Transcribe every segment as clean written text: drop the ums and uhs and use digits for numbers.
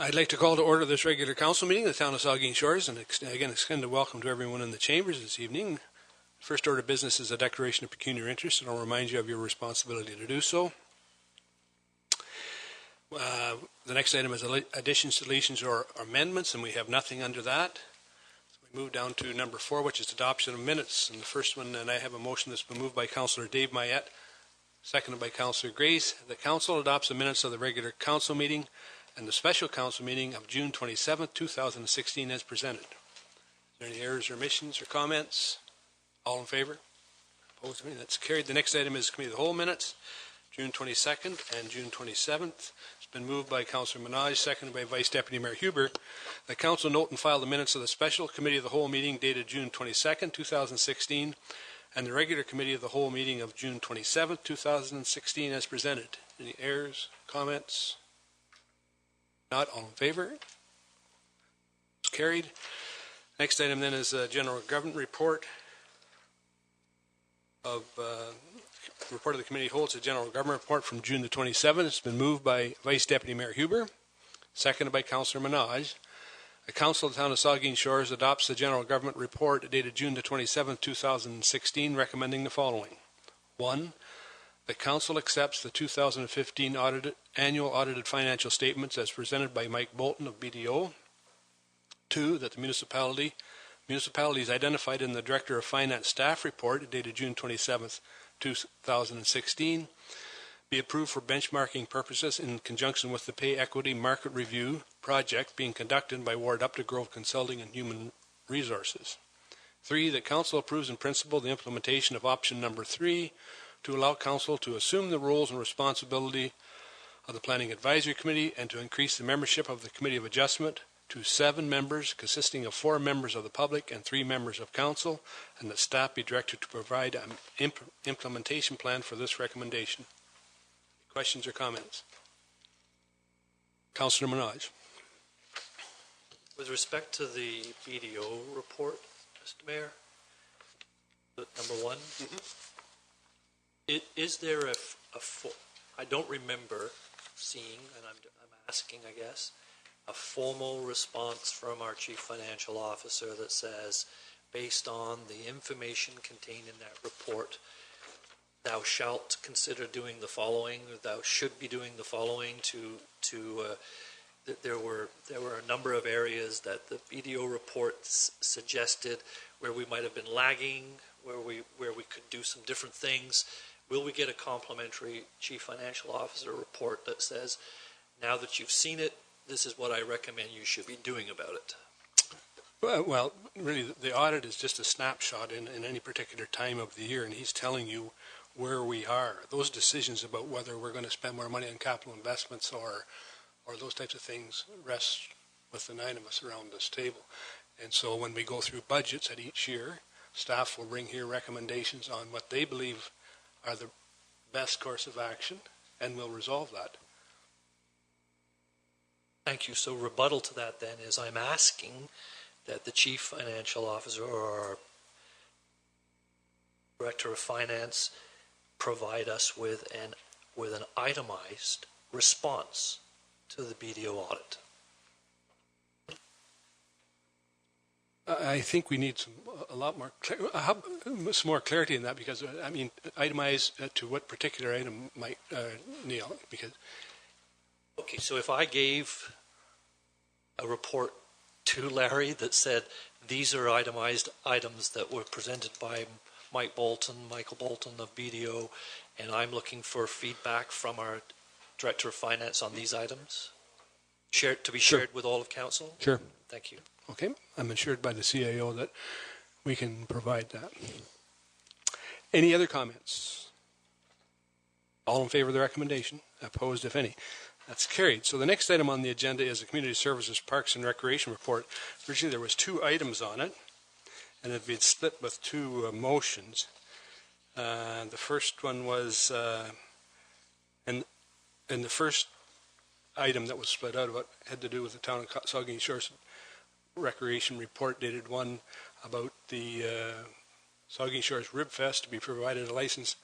I'd like to call to order this regular council meeting of the town of Saugeen Shores and again extend a welcome to everyone in the chambers this evening. First order of business is a declaration of pecuniary interest, and I'll remind you of your responsibility to do so. The next item is additions, deletions, or amendments, and we have nothing under that. So we move down to number 4, which is adoption of minutes. And the first one, and I have a motion that's been moved by Councillor Dave Mayette, seconded by Councillor Grace. The council adopts the minutes of the regular council meeting and the special council meeting of June 27th, 2016 as presented. Is there any errors or omissions or comments? All in favor? Opposed? That's carried. The next item is committee of the whole minutes, June 22nd and June 27th. It's been moved by Councillor Minaj, seconded by Vice Deputy Mayor Huber. The council note and file the minutes of the special committee of the whole meeting dated June 22nd, 2016, and the regular committee of the whole meeting of June 27th, 2016 as presented. Any errors, comments? Not. All in favor? It's carried. Next item then is a general government report of report of the committee holds a general government report from June the 27th. It's been moved by Vice Deputy Mayor Huber, seconded by Councillor Minaj. The Council of the Town of Saugeen Shores adopts the general government report dated June the 27th, 2016, recommending the following. 1. The Council accepts the 2015 annual audited financial statements as presented by Mike Bolton of BDO. 2. That the municipalities identified in the Director of Finance staff report dated June 27th, 2016 be approved for benchmarking purposes in conjunction with the pay equity market review project being conducted by Ward Updegrove Consulting and Human Resources. 3. That Council approves in principle the implementation of option number 3 to allow Council to assume the roles and responsibility of the Planning Advisory Committee and to increase the membership of the Committee of Adjustment to 7 members, consisting of 4 members of the public and 3 members of Council, and that staff be directed to provide an implementation plan for this recommendation. Questions or comments? Councillor Minaj. With respect to the BDO report, Mr. Mayor, number 1, is there I don't remember seeing, and I'm asking, I guess, a formal response from our Chief Financial Officer that says, based on the information contained in that report, thou shalt consider doing the following, or thou should be doing the following there were a number of areas that the BDO report suggested where we might have been lagging, where we could do some different things. Will we get a complimentary Chief Financial Officer report that says, now that you've seen it, this is what I recommend you should be doing about it? Well, really, the audit is just a snapshot in any particular time of the year, and he's telling you where we are. Those decisions about whether we're going to spend more money on capital investments or those types of things rest with the 9 of us around this table. And so when we go through budgets at each year, staff will bring here recommendations on what they believe are the best course of action, and we'll resolve that. Thank you. So rebuttal to that then is I'm asking that the Chief Financial Officer or our Director of Finance provide us with an itemized response to the BDO audit. I think we need some more clarity in that, because I mean, itemized to what particular item might, Neil? Because okay, so if I gave a report to Larry that said these are itemized items that were presented by Michael Bolton of BDO, and I'm looking for feedback from our Director of Finance on these items, to be shared with all of Council? Sure. Thank you. Okay, I'm assured by the CAO that we can provide that. Any other comments? All in favor of the recommendation? Opposed, if any? That's carried. So the next item on the agenda is the Community Services Parks and Recreation Report. Originally there was 2 items on it, and it had been split with 2 motions. The first one was, and the first item that was split out of it had to do with the Town of Saugeen Shores Recreation Report, dated 1 about the Saugeen Shores Rib Fest to be provided a license.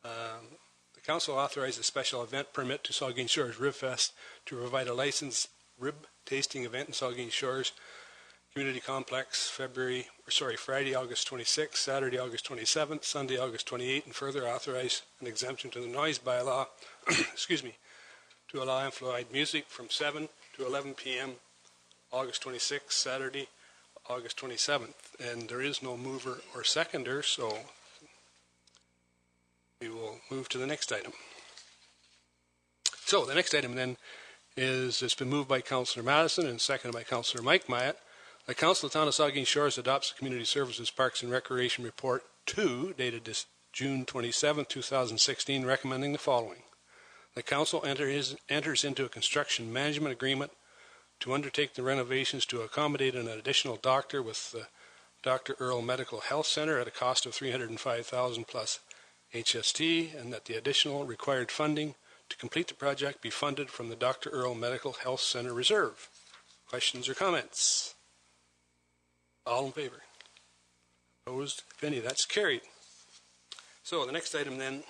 The Council authorized a special event permit to Saugeen Shores Rib Fest to provide a license rib tasting event in Saugeen Shores Community Complex, Friday, August 26th, Saturday, August 27th, Sunday, August 28th, and further authorize an exemption to the noise bylaw, excuse me, to allow amplified music from 7 to 11 p.m. August 26th, Saturday, August 27th. And there is no mover or seconder, so we will move to the next item. So the next item then is, it's been moved by Councillor Madison and seconded by Councillor Mike Myatt. The Council of the Town of Saugeen Shores adopts the Community Services Parks and Recreation Report 2, dated June 27, 2016, recommending the following. The Council enters into a construction management agreement to undertake the renovations to accommodate an additional doctor with the Dr. Earl Medical Health Center at a cost of $305,000 plus HST, and that the additional required funding to complete the project be funded from the Dr. Earl Medical Health Center Reserve. Questions or comments? All in favor? Opposed? If any, that's carried. So the next item then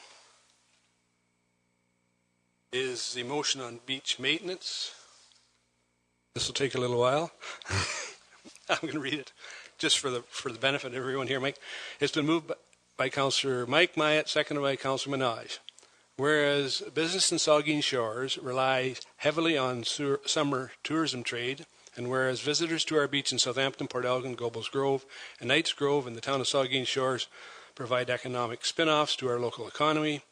is the motion on beach maintenance. This will take a little while. I'm going to read it just for the benefit of everyone here, Mike. It's been moved by Councillor Mike Myatt, seconded by Councillor Minaj. Whereas business in Saugeen Shores relies heavily on summer tourism trade, and whereas visitors to our beach in Southampton, Port Elgin, Gobles Grove, and Knights Grove in the town of Saugeen Shores provide economic spin-offs to our local economy,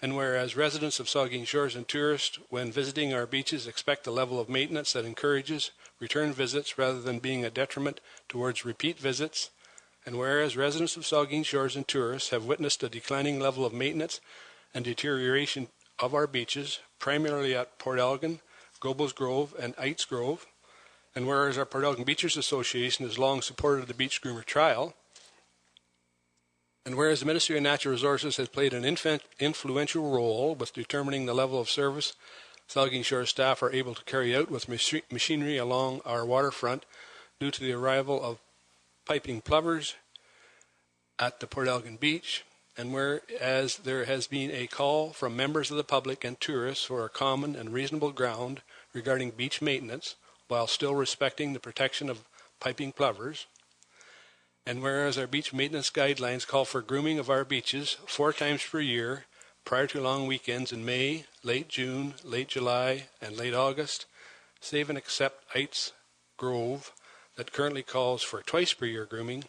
and whereas residents of Saugeen Shores and tourists, when visiting our beaches, expect a level of maintenance that encourages return visits rather than being a detriment towards repeat visits, and whereas residents of Saugeen Shores and tourists have witnessed a declining level of maintenance and deterioration of our beaches, primarily at Port Elgin, Gobles Grove, and Knights Grove, and whereas our Port Elgin Beachers Association has long supported the beach groomer trial, and whereas the Ministry of Natural Resources has played an influential role with determining the level of service Saugeen Shore staff are able to carry out with machinery along our waterfront due to the arrival of piping plovers at the Port Elgin Beach, and whereas there has been a call from members of the public and tourists for a common and reasonable ground regarding beach maintenance, while still respecting the protection of piping plovers. And whereas our beach maintenance guidelines call for grooming of our beaches 4 times per year prior to long weekends in May, late June, late July, and late August, save and except Knights Grove that currently calls for twice per year grooming.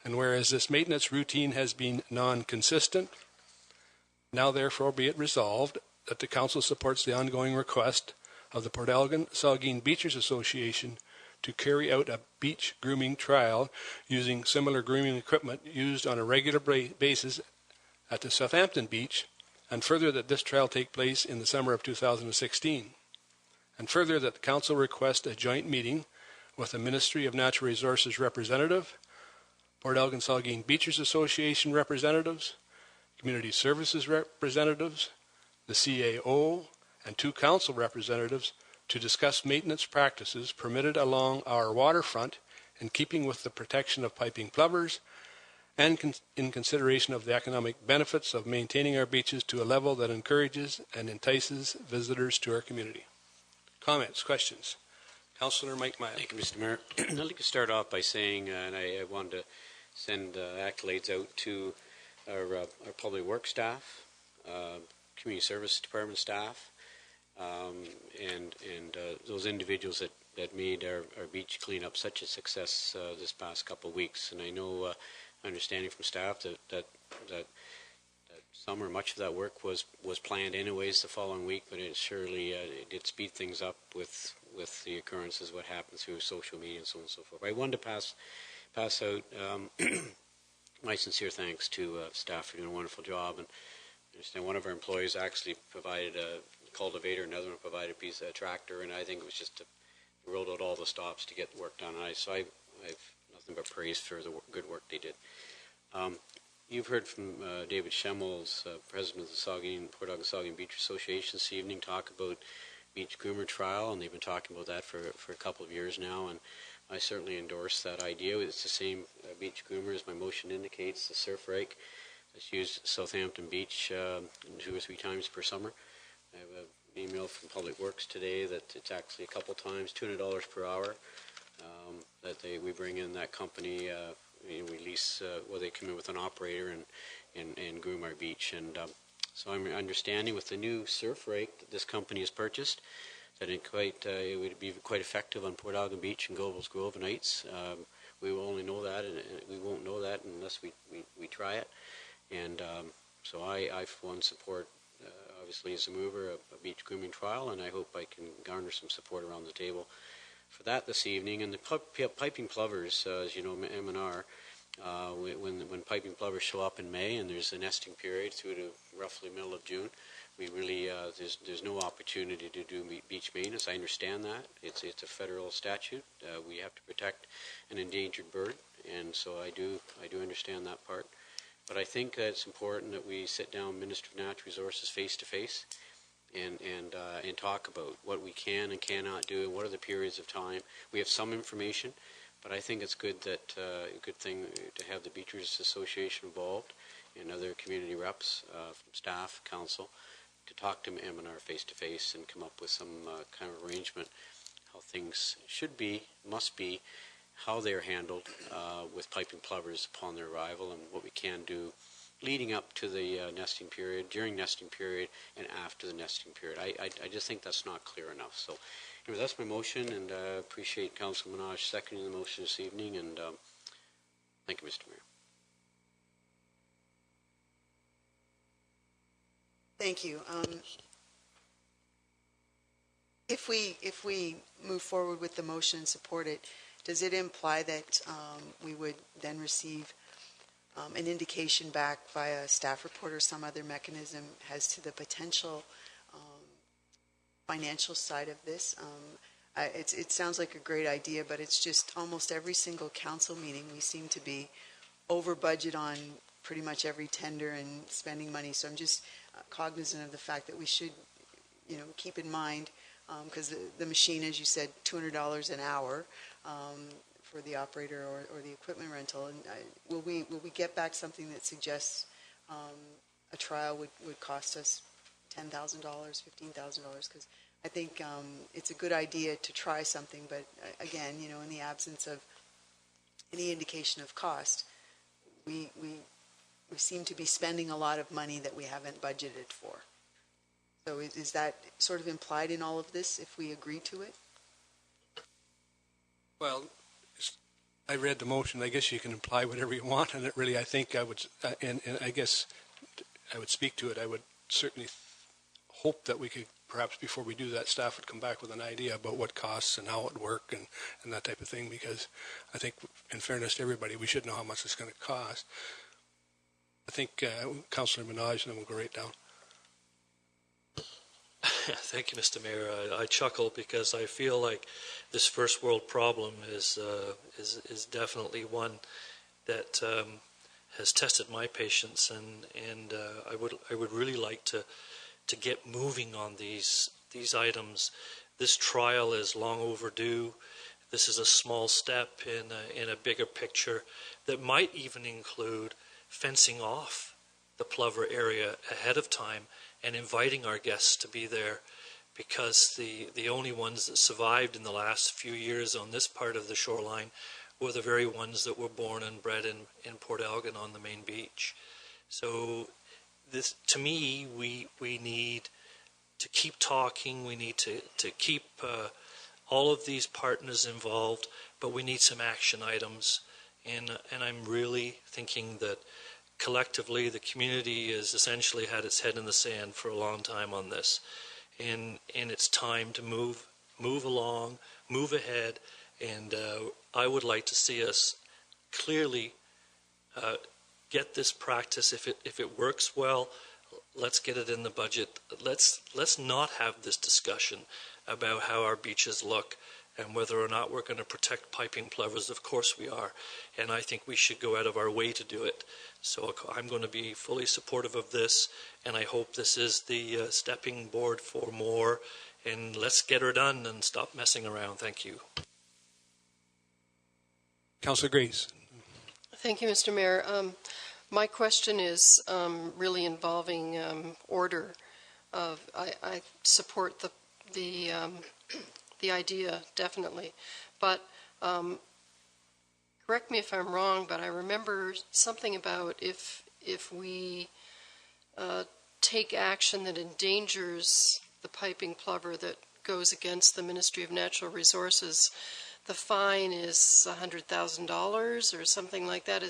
And whereas this maintenance routine has been non-consistent, now therefore be it resolved that the Council supports the ongoing request of the Port Elgin Saugeen Beachers Association to carry out a beach grooming trial using similar grooming equipment used on a regular basis at the Southampton Beach, and further that this trial take place in the summer of 2016. And further that the Council request a joint meeting with the Ministry of Natural Resources representative, Port Elgin Saugeen Beachers Association representatives, Community Services representatives, the CAO, and 2 council representatives to discuss maintenance practices permitted along our waterfront in keeping with the protection of piping plovers and in consideration of the economic benefits of maintaining our beaches to a level that encourages and entices visitors to our community. Comments, questions? Councillor Mike Myatt. Thank you, Mr. Mayor. I'd like to start off by saying, and I wanted to send accolades out to our public works staff, community service department staff, and those individuals that made our beach cleanup such a success this past couple of weeks. And I know, understanding from staff that summer, much of that work was planned anyways the following week, but it surely it did speed things up with the occurrences, what happened through social media and so on and so forth. I wanted to pass out my sincere thanks to staff for doing a wonderful job. And I understand one of our employees actually provided a cultivator, another one provided a piece of a tractor, and I think it was just rolled out all the stops to get the work done. And so I've nothing but praise for the good work they did. You've heard from David Schemmels, president of the Port Elgin Saugeen Beach Association this evening, talk about beach groomer trial, and they've been talking about that for a couple of years now, and I certainly endorse that idea. It's the same beach groomer, as my motion indicates, the surf rake that's used at Southampton Beach 2 or 3 times per summer. I have email from Public Works today that it's actually a couple times, $200 per hour, that we bring in that company, we lease, they come in with an operator and groom our beach. And so I'm understanding with the new surf rake that this company has purchased, that it would be quite effective on Port Algon Beach and Gobles Grove nights. We will only know that, and we won't know that unless we try it. And so I, for one, support, obviously as a mover, a beach grooming trial, and I hope I can garner some support around the table for that this evening. And the piping plovers, as you know, M&R, when piping plovers show up in May and there's a nesting period through to roughly middle of June, we really, there's no opportunity to do beach maintenance. I understand that. It's a federal statute. We have to protect an endangered bird, and so I do understand that part. But I think that it's important that we sit down, Minister of Natural Resources, face to face, and talk about what we can and cannot do, and what are the periods of time. We have some information, but I think it's good that a good thing to have the Beachers Association involved and other community reps, from staff, council, to talk to M&R face to face and come up with some kind of arrangement how things should be, must be, how they're handled with piping plovers upon their arrival, and what we can do leading up to the nesting period, during nesting period, and after the nesting period. I just think that's not clear enough. So anyway, that's my motion, and I appreciate Councillor Minaj seconding the motion this evening, and thank you, Mr. Mayor. Thank you. If we move forward with the motion and support it, does it imply that we would then receive an indication back via a staff report or some other mechanism as to the potential financial side of this? It sounds like a great idea, but it's just almost every single council meeting we seem to be over budget on pretty much every tender and spending money. So I'm just cognizant of the fact that we should, keep in mind, because the machine, as you said, $200 an hour for the operator or the equipment rental. And will we get back something that suggests a trial would cost us $10,000, $15,000? Because I think it's a good idea to try something, but again, in the absence of any indication of cost, we seem to be spending a lot of money that we haven't budgeted for. So is that sort of implied in all of this if we agree to it? Well, I read the motion. I guess you can imply whatever you want, and I think I would, and I guess I would speak to it. I would certainly hope that we could, perhaps before we do that, staff would come back with an idea about what costs and how it would work and that type of thing, because I think, in fairness to everybody, we should know how much it's going to cost. I think Councillor Minaj, and then we'll go right down. Thank you, Mr. Mayor. I chuckle because I feel like this first world problem is definitely one that has tested my patience, and I would really like to get moving on these items. This trial is long overdue. This is a small step in a bigger picture that might even include fencing off the plover area ahead of time and inviting our guests to be there, because the only ones that survived in the last few years on this part of the shoreline were the very ones that were born and bred in Port Algon on the main beach. So this, to me, we need to keep talking. We need to keep all of these partners involved, but we need some action items. And I'm really thinking that collectively the community has essentially had its head in the sand for a long time on this. And it's time to move along, move ahead, and I would like to see us clearly get this practice. If it works well, let's get it in the budget. Let's not have this discussion about how our beaches look and whether or not we're going to protect piping plovers. Of course we are, and I think we should go out of our way to do it. So I'm going to be fully supportive of this, and I hope this is the stepping board for more, and let's get her done and stop messing around. Thank you. Councillor Grace. Thank you, Mr. Mayor. My question is really involving order. I support the idea, definitely. But correct me if I'm wrong, but I remember something about if we take action that endangers the piping plover that goes against the Ministry of Natural Resources, the fine is $100,000 or something like that.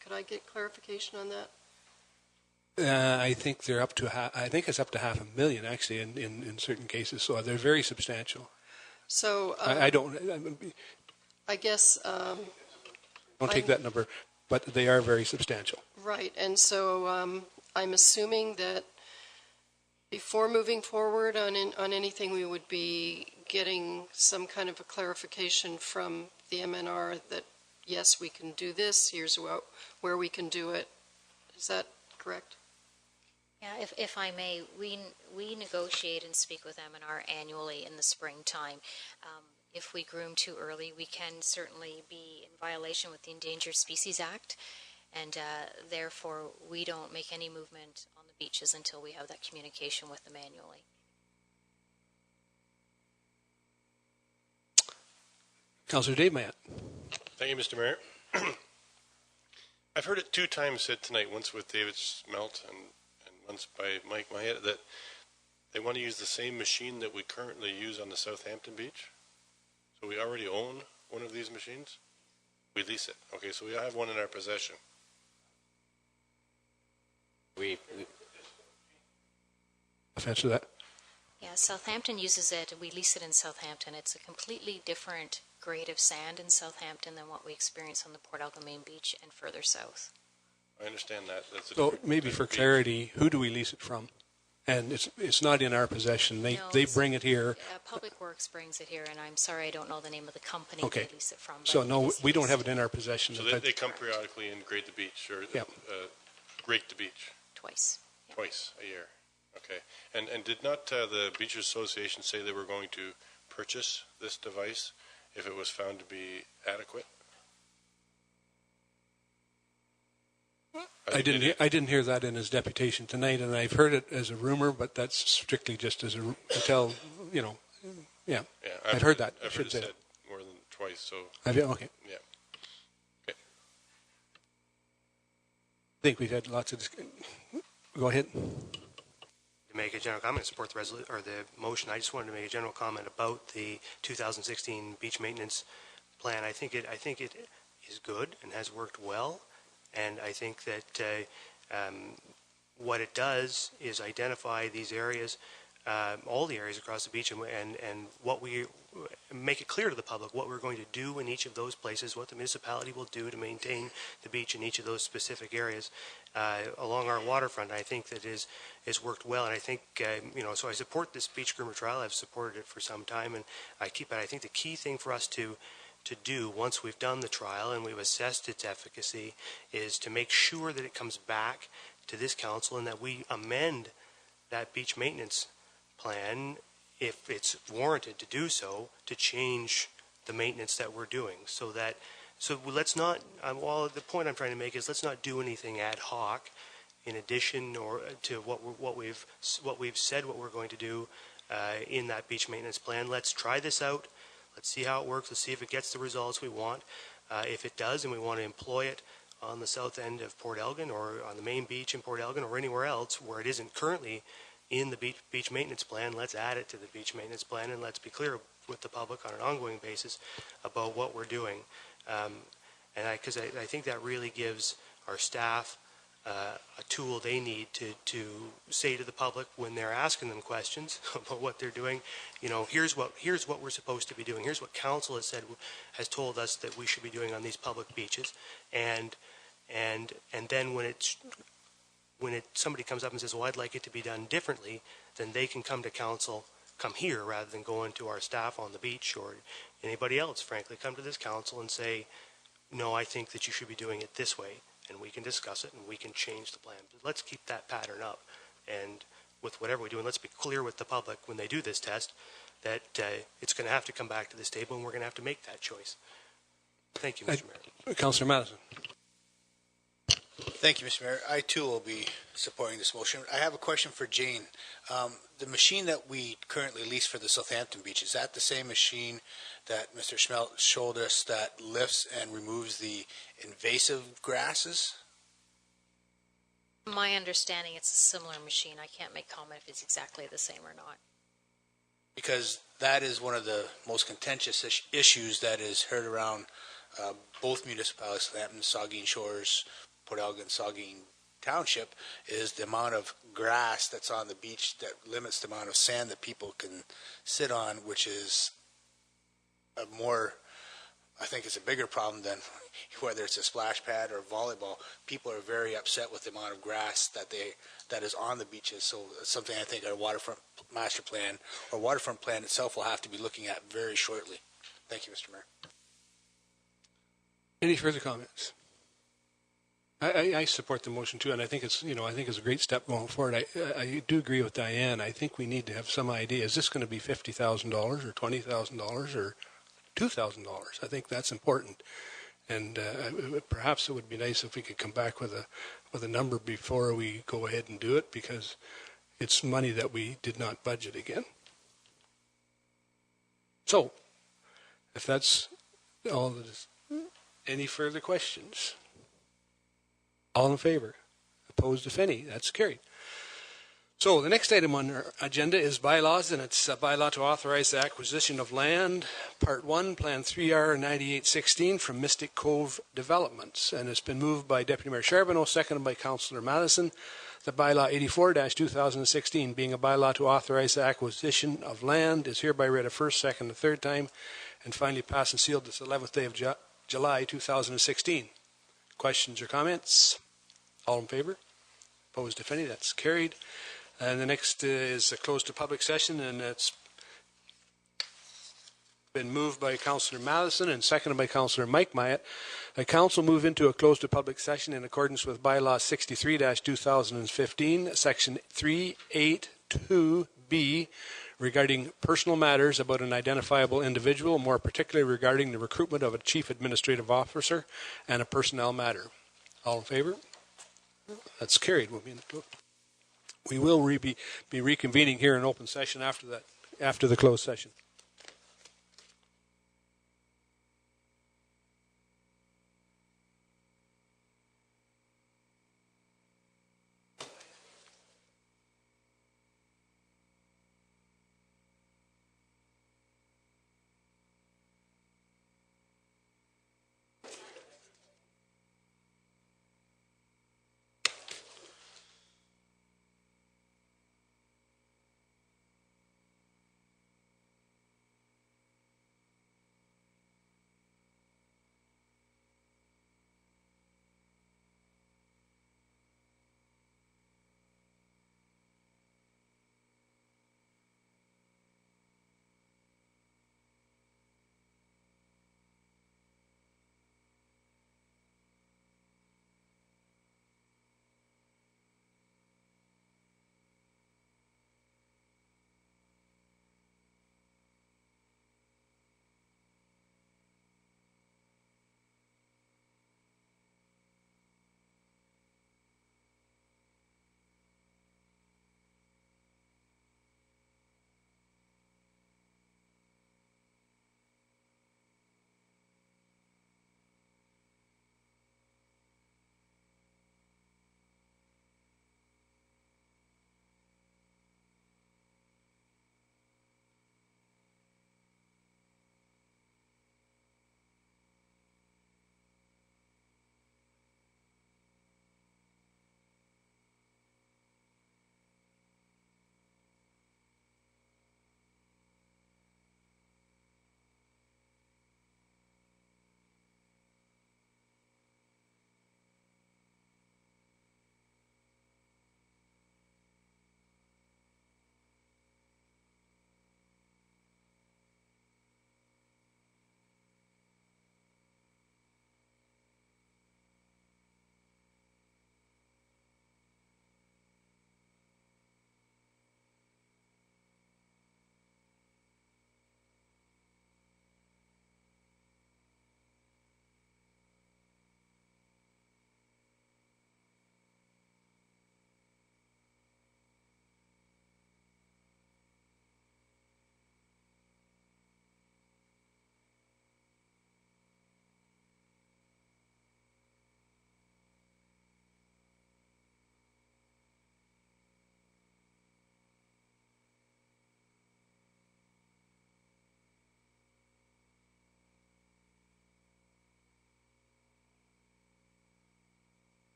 Could I get clarification on that? I think they're up to I think it's up to $500,000 actually in certain cases. So they're very substantial. So I don't guess don't take that number, but they are very substantial. right. And so I'm assuming that before moving forward on anything, we would be getting some kind of a clarification from the MNR that yes, we can do this. Here's where we can do it. Is that correct? Yeah, if I may, we negotiate and speak with MNR annually in the springtime. If we groom too early, we can certainly be in violation with the Endangered Species Act, and therefore we don't make any movement on the beaches until we have that communication with them annually. Councillor Dave Matt. Thank you, Mr. Mayor. I've heard it 2 times said tonight, once with David Smelt and once by Mike Mayette, that they want to use the same machine that we currently use on the Southampton beach. So we already own one of these machines? We lease it. Okay, so we have one in our possession. Offense to that. Yeah, Southampton uses it. We lease it in Southampton. It's a completely different grade of sand in Southampton than what we experience on the Port Elgin Main Beach and further south. I understand that. That's a So different maybe type for of beach. clarity, who do we lease it from? And it's not in our possession. They bring it here. Public Works brings it here, and I'm sorry I don't know the name of the company Okay. they lease it from. So but no, it is we don't leased have it in our possession. So they come periodically and grade the beach, or Yep. rake the beach twice. Yeah. twice a year. Okay. And did not the Beaches Association say they were going to purchase this device if it was found to be adequate? I didn't hear that in his deputation tonight, and I've heard it as a rumor, but that's strictly just as until yeah. Yeah, I've heard that. I I've should heard it say said more than twice. So Have you? Okay. yeah. I think we've had lots of discussion. Go ahead. To make a general comment, support the resolution or the motion. I just wanted to make a general comment about the 2016 beach maintenance plan. I think it is good and has worked well, and I think that what it does is identify these areas, all the areas across the beach, and what we make it clear to the public what we're going to do in each of those places, what the municipality will do to maintain the beach in each of those specific areas along our waterfront. I think that is worked well, and I think so I support this beach groomer trial. I've supported it for some time, and I think the key thing for us to do once we've done the trial and we've assessed its efficacy is to make sure that it comes back to this council and that we amend that beach maintenance plan if it's warranted to do so, to change the maintenance that we're doing. So let's not, the point I'm trying to make is let's not do anything ad hoc in addition or to what we've said what we're going to do in that beach maintenance plan. Let's try this out. Let's see how it works. Let's see if it gets the results we want. If it does and we want to employ it on the south end of Port Elgin or on the main beach in Port Elgin or anywhere else where it isn't currently in the beach maintenance plan, let's add it to the beach maintenance plan, and let's be clear with the public on an ongoing basis about what we're doing. Because I think that really gives our staff a tool they need to say to the public when they're asking them questions about what they're doing. Here's what we're supposed to be doing. Here's what council has told us that we should be doing on these public beaches, and then when somebody comes up and says, well, I'd like it to be done differently, then they can come to council, come here rather than going to our staff on the beach or anybody else, frankly, come to this council and say, no, I think that you should be doing it this way, and we can discuss it and we can change the plan. But let's keep that pattern up, and with whatever we do, and let's be clear with the public when they do this test that it's going to have to come back to this table and we're going to have to make that choice. Thank you, Mr. Mayor. Councillor Madison. Thank you, Mr. Mayor. I too will be supporting this motion. I have a question for Jane. The machine that we currently lease for the Southampton Beach, is that the same machine that Mr. Schmelt showed us that lifts and removes the invasive grasses? My understanding, it's a similar machine. I can't make comment if it's exactly the same or not. Because that is one of the most contentious issues that is heard around both municipalities, Southampton, Saugeen Shores, Port Elgin, Saugeen Township, is the amount of grass that's on the beach that limits the amount of sand that people can sit on, which is a more, I think it's a bigger problem than whether it's a splash pad or volleyball. People are very upset with the amount of grass that is on the beaches. So it's something I think our waterfront master plan or waterfront plan itself will have to be looking at very shortly. Thank you, Mr. Mayor. Any further comments? I support the motion too, and I think it's a great step going forward. I do agree with Diane. I think we need to have some idea. Is this going to be $50,000 or $20,000 or $2,000? I think that's important, and perhaps it would be nice if we could come back with a number before we go ahead and do it, because it's money that we did not budget again. So, if that's all that is, any further questions? All in favor? Opposed, if any? That's carried. So the next item on our agenda is bylaws, and it's a bylaw to authorize the acquisition of land, Part 1, Plan 3R 9816 from Mystic Cove Developments. And it's been moved by Deputy Mayor Charbonneau, seconded by Councillor Madison. The bylaw 84-2016, being a bylaw to authorize the acquisition of land, is hereby read a first, second, and third time, and finally passed and sealed this 11th day of July 2016. Questions or comments? All in favor? Opposed, if any? That's carried. And the next is a close to public session, and it's been moved by Councillor Madison and seconded by Councillor Mike Myatt. The council move into a close to public session in accordance with bylaw 63-2015, section 382B, regarding personal matters about an identifiable individual, more particularly regarding the recruitment of a chief administrative officer and a personnel matter. All in favor? That's carried. We will be reconvening here in open session after the closed session.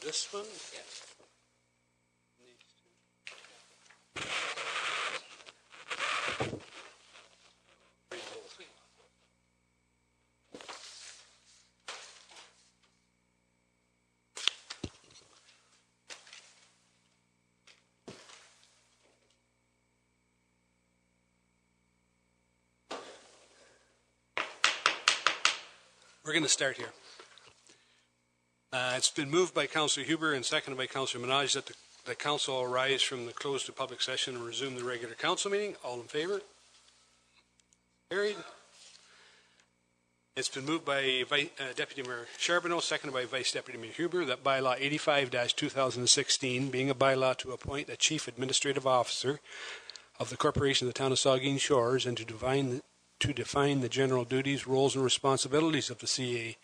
this one? We're going to start here. It's been moved by Councillor Huber and seconded by Councillor Minaj that the council arise from the close to public session and resume the regular council meeting. All in favor? Carried. It's been moved by Deputy Mayor Charbonneau, seconded by Vice Deputy Mayor Huber, that bylaw 85-2016, being a bylaw to appoint a chief administrative officer of the Corporation of the Town of Saugeen Shores and to define the general duties, roles, and responsibilities of the CAO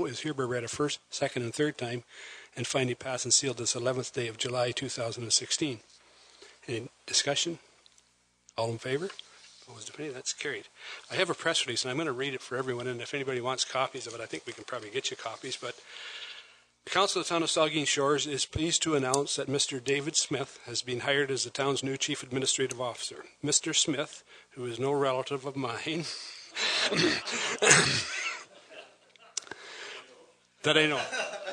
is hereby read a first, second, and third time, and finally passed and sealed this 11th day of July 2016. Any discussion? All in favor? Opposed? If any, that's carried. I have a press release, and I'm going to read it for everyone, and if anybody wants copies of it, I think we can probably get you copies, but the Council of the Town of Saugeen Shores is pleased to announce that Mr. David Smith has been hired as the town's new Chief Administrative Officer. Mr. Smith, who is no relative of mine, that I know.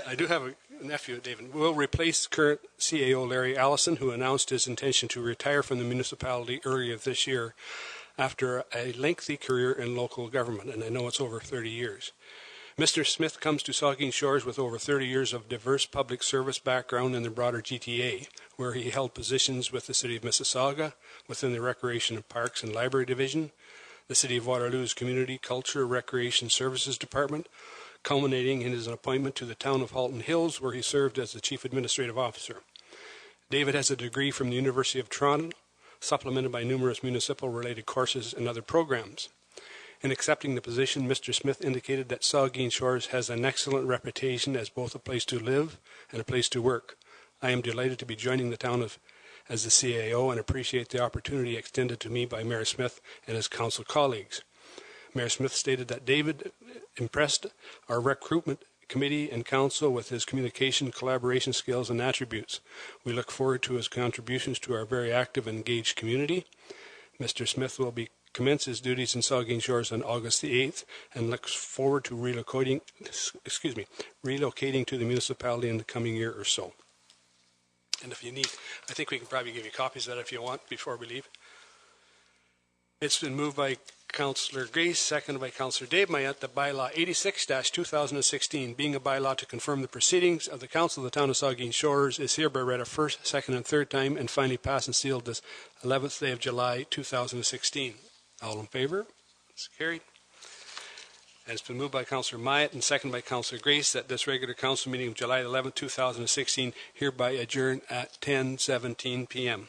I do have a nephew, David, will replace current CAO Larry Allison, who announced his intention to retire from the municipality earlier this year after a lengthy career in local government, and I know it's over 30 years. Mr. Smith comes to Saugeen Shores with over 30 years of diverse public service background in the broader GTA, where he held positions with the City of Mississauga, within the Recreation and Parks and Library Division, the City of Waterloo's Community, Culture, Recreation Services Department, culminating in his appointment to the town of Halton Hills, where he served as the Chief Administrative Officer. David has a degree from the University of Toronto, supplemented by numerous municipal-related courses and other programs. In accepting the position, Mr. Smith indicated that Saugeen Shores has an excellent reputation as both a place to live and a place to work. I am delighted to be joining the town as the CAO and appreciate the opportunity extended to me by Mayor Smith and his council colleagues. Mayor Smith stated that David impressed our recruitment committee and council with his communication, collaboration skills, and attributes. We look forward to his contributions to our very active and engaged community. Mr. Smith will commence his duties in Saugeen Shores on August the 8th and looks forward to relocating to the municipality in the coming year or so. And if you need, I think we can probably give you copies of that if you want before we leave. It's been moved by Councillor Grace, seconded by Councillor Dave Mayette, that bylaw 86-2016, being a bylaw to confirm the proceedings of the Council of the Town of Saugeen Shores, is hereby read a first, second, and third time, and finally passed and sealed this 11th day of July 2016. All in favor? It's carried. And it's been moved by Councillor Mayette and seconded by Councillor Grace that this regular council meeting of July 11, 2016 hereby adjourn at 10:17 p.m.